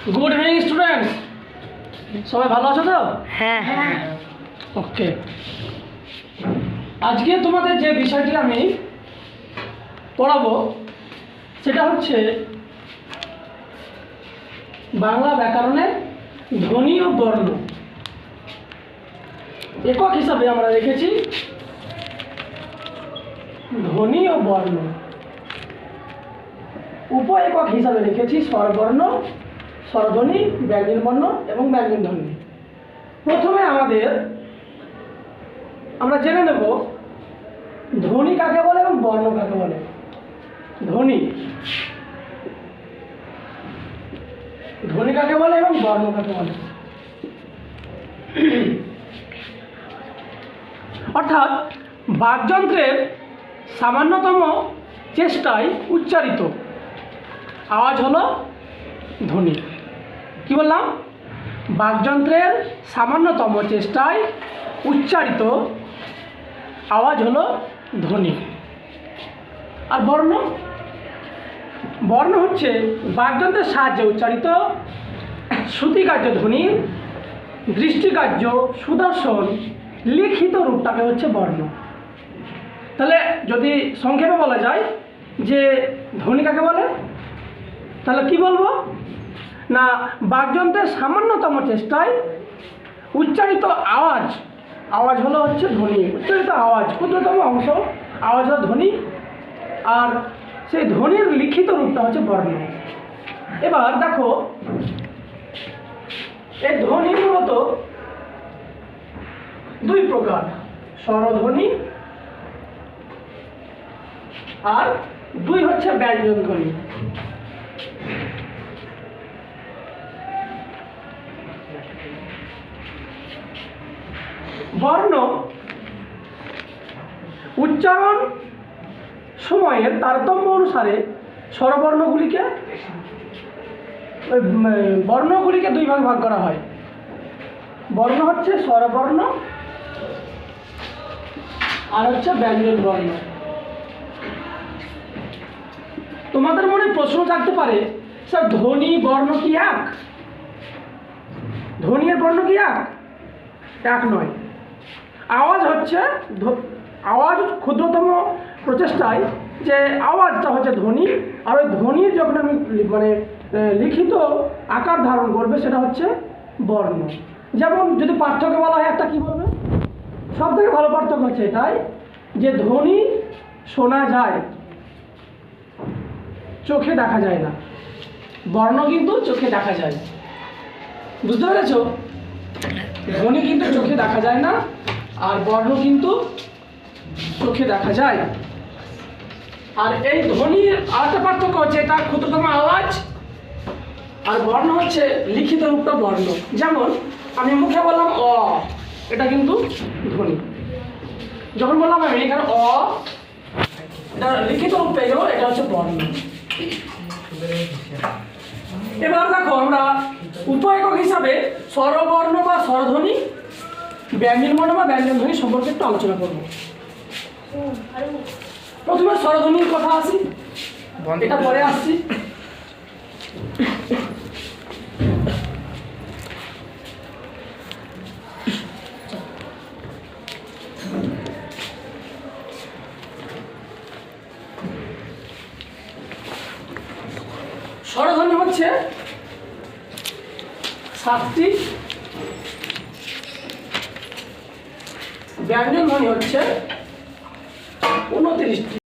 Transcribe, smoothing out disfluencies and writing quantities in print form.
Good evening students, সবাই ভালো আছো তো? হ্যাঁ হ্যাঁ ওকে, আজকে তোমাদের যে বিষয়টি আমি পড়াবো সেটা হচ্ছে বাংলা ব্যাকরণের ধ্বনি ও বর্ণ। একক হিসাবে আমরা রেখেছি ধ্বনি ও বর্ণ, উপ একক হিসাবে রেখেছি স্বরবর্ণ, স্বরধ্বনি, ব্যঞ্জন বর্ণ এবং ব্যঞ্জন ধ্বনি। প্রথমে আমরা জেনে নেব ধ্বনি কাকে বলে এবং বর্ণ কাকে বলে। ধ্বনি কাকে বলে এবং বর্ণ কাকে বলে। অর্থাৎ বাকযন্ত্রের সামান্যতম চেষ্টায় উচ্চারিত আওয়াজ হলো ধ্বনি। কি বললাম? বাকযন্ত্রের সামান্যতম চেষ্টায় উচ্চারিত আওয়াজ হলো ধ্বনি। আর বর্ণ হচ্ছে বাকযন্ত্রের সাহায্যে উচ্চারিত শ্রুতিকার্য ধ্বনির দৃষ্টিকার্য সুদর্শন লিখিত রূপটাকে হচ্ছে বর্ণ। তাহলে যদি সংক্ষেপে বলা যায় যে ধ্বনি কাকে বলে, তাহলে কি বলবো না, বাকযন্ত্রের সামান্যতম চেষ্টায় উচ্চারিত আওয়াজ হলো হচ্ছে ধ্বনি। উচ্চারিত আওয়াজ, ক্ষুদ্রতম অংশ আওয়াজ হলো ধ্বনি, আর সেই ধ্বনির লিখিত রূপটা হচ্ছে বর্ণ। এবার দেখো, এই ধ্বনি মূলত দুই প্রকার, স্বরধ্বনি আর দুই হচ্ছে ব্যঞ্জন ধ্বনি। বর্ণ উচ্চারণ সময়ের তারতম্য অনুসারে স্বরবর্ণগুলিকে দুই ভাগ করা হয়। বর্ণ হচ্ছে স্বরবর্ণ আর হচ্ছে ব্যঞ্জন বর্ণ। তোমাদের মনে প্রশ্ন থাকতে পারে, স্যার ধ্বনি বর্ণ কি এক? ধ্বনি আর বর্ণ কি এক নয়। আওয়াজ ক্ষুদ্রতম প্রচেষ্টায় যে আওয়াজটা হচ্ছে ধ্বনি, আর ওই ধ্বনির যখন আমি লিখিত আকার ধারণ করবে সেটা হচ্ছে বর্ণ। যেমন যদি পার্থক্য বলা হয়, একটা কি বলবে? সব থেকে ভালো পার্থক্য হচ্ছে এটাই যে ধ্বনি শোনা যায়, চোখে দেখা যায় না। বর্ণ কিন্তু চোখে দেখা যায়। বুঝতে পেরেছ? ধ্বনি কিন্তু চোখে দেখা যায় না, আর বর্ণ কিন্তু চোখে দেখা যায়। আর এই ধ্বনির আরেকটা পার্থক্য হচ্ছে এটা ক্ষুদ্রতম আওয়াজ, আর বর্ণ হচ্ছে লিখিত রূপটা বর্ণ। যেমন আমি মুখে বললাম অ, এটা কিন্তু ধ্বনি। যখন বললাম আমি এখানে অ, এটা লিখিত রূপ পেয়ে গেল, এটা হচ্ছে বর্ণ। এবার দেখো, আমরা উপ-একক হিসাবে স্বরবর্ণ বা স্বরধ্বনি, ব্যঞ্জন বর্ণ বা ব্যঞ্জন ধ্বনি সম্পর্কে একটু আলোচনা করব। প্রথমে স্বরধ্বনির কথা আসি, এটা পরে আসছি। স্বরধ্বনি হচ্ছে 7টি, ব্যঞ্জন ধ্বনি হচ্ছে 29টি।